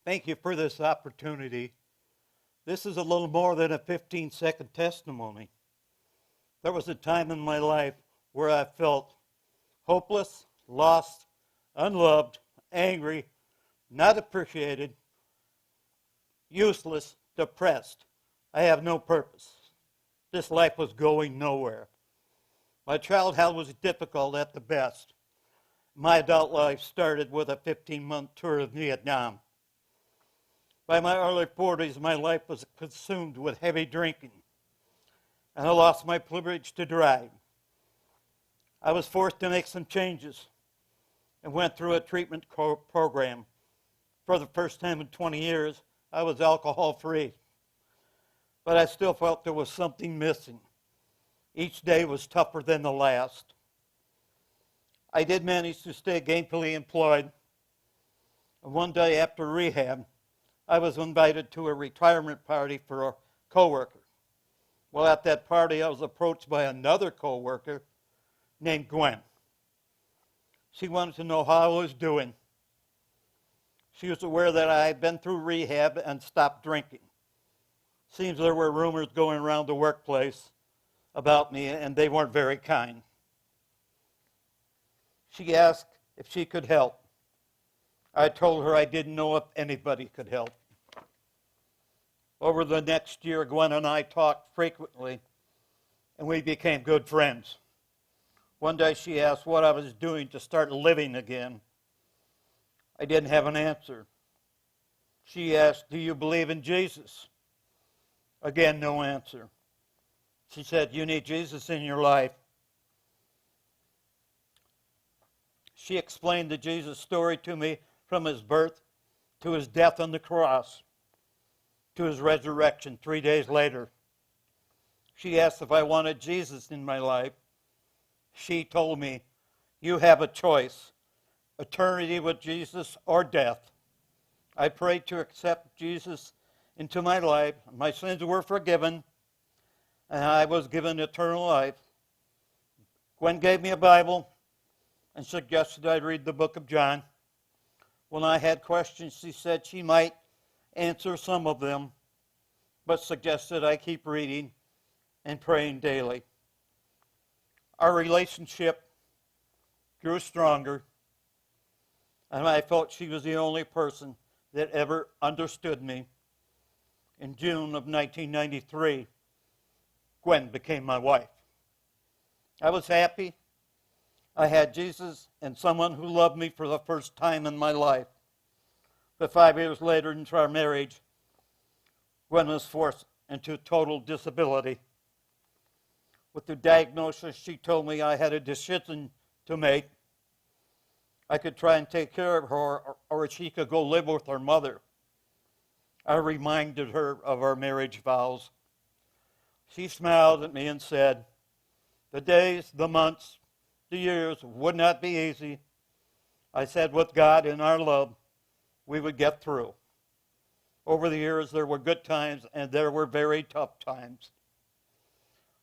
Thank you for this opportunity. This is a little more than a 15-second testimony. There was a time in my life where I felt hopeless, lost, unloved, angry, not appreciated, useless, depressed. I have no purpose. This life was going nowhere. My childhood was difficult at the best. My adult life started with a 15-month tour of Vietnam. By my early 40s, my life was consumed with heavy drinking, and I lost my privilege to drive. I was forced to make some changes and went through a treatment program. For the first time in 20 years, I was alcohol-free, but I still felt there was something missing. Each day was tougher than the last. I did manage to stay gainfully employed, and one day after rehab, I was invited to a retirement party for a coworker. Well, at that party, I was approached by another coworker named Gwen. She wanted to know how I was doing. She was aware that I had been through rehab and stopped drinking. Seems there were rumors going around the workplace about me, and they weren't very kind. She asked if she could help. I told her I didn't know if anybody could help. Over the next year, Gwen and I talked frequently, and we became good friends. One day she asked what I was doing to start living again. I didn't have an answer. She asked, "Do you believe in Jesus?" Again, no answer. She said, "You need Jesus in your life." She explained the Jesus story to me from his birth to his death on the cross to his resurrection 3 days later. She asked if I wanted Jesus in my life. She told me, "You have a choice, eternity with Jesus or death." I prayed to accept Jesus into my life. My sins were forgiven, and I was given eternal life. Gwen gave me a Bible and suggested I read the book of John. When I had questions, she said she might answer some of them, but suggested I keep reading and praying daily. Our relationship grew stronger, and I felt she was the only person that ever understood me. In June of 1993, Gwen became my wife. I was happy. I had Jesus and someone who loved me for the first time in my life. But 5 years later, into our marriage, Gwen was forced into total disability. With the diagnosis, she told me I had a decision to make. I could try and take care of her, or she could go live with her mother. I reminded her of our marriage vows. She smiled at me and said, "The days, the months, the years would not be easy." I said, "With God and our love, we would get through." Over the years, there were good times and there were very tough times.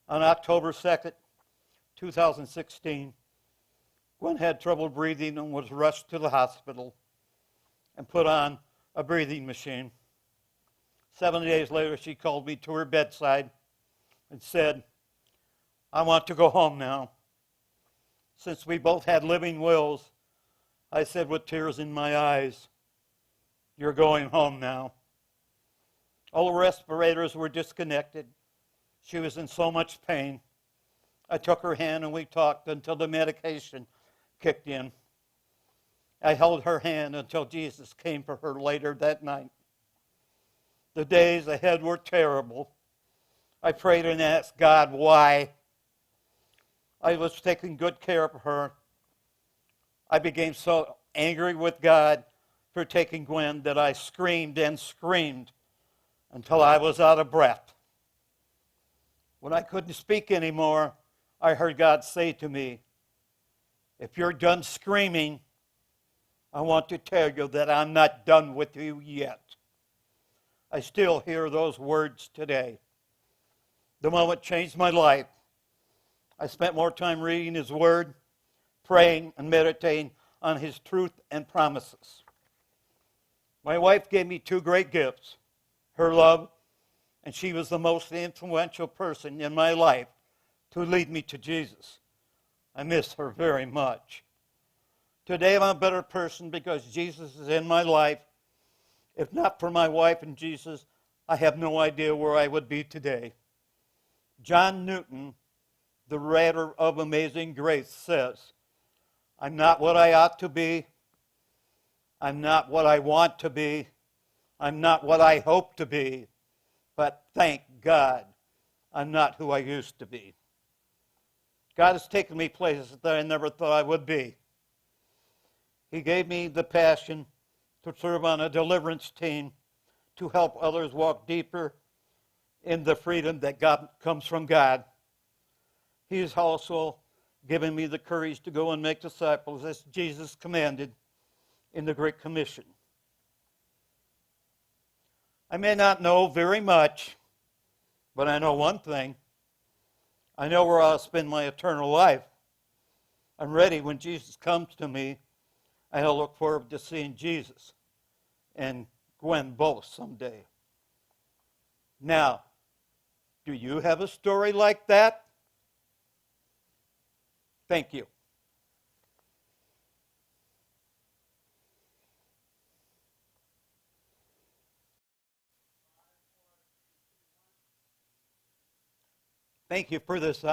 On October 2nd, 2016, Gwen had trouble breathing and was rushed to the hospital and put on a breathing machine. 7 days later, she called me to her bedside and said, "I want to go home now." Since we both had living wills, I said with tears in my eyes, "You're going home now." All the respirators were disconnected. She was in so much pain. I took her hand and we talked until the medication kicked in. I held her hand until Jesus came for her later that night. The days ahead were terrible. I prayed and asked God why. I was taking good care of her. I became so angry with God for taking Gwen that I screamed and screamed until I was out of breath. When I couldn't speak anymore, I heard God say to me, "If you're done screaming, I want to tell you that I'm not done with you yet." I still hear those words today. The moment changed my life. I spent more time reading His Word, praying, and meditating on His truth and promises. My wife gave me two great gifts, her love, and she was the most influential person in my life to lead me to Jesus. I miss her very much. Today I'm a better person because Jesus is in my life. If not for my wife and Jesus, I have no idea where I would be today. John Newton, the writer of Amazing Grace, says, I'm not what I ought to be. I'm not what I want to be. I'm not what I hope to be. But thank God, I'm not who I used to be. God has taken me places that I never thought I would be. He gave me the passion to serve on a deliverance team to help others walk deeper in the freedom that comes from God. He has also given me the courage to go and make disciples as Jesus commanded in the Great Commission. I may not know very much, but I know one thing. I know where I'll spend my eternal life. I'm ready when Jesus comes to me. I'll look forward to seeing Jesus and Gwen both someday. Now, do you have a story like that? Thank you. Thank you for this opportunity.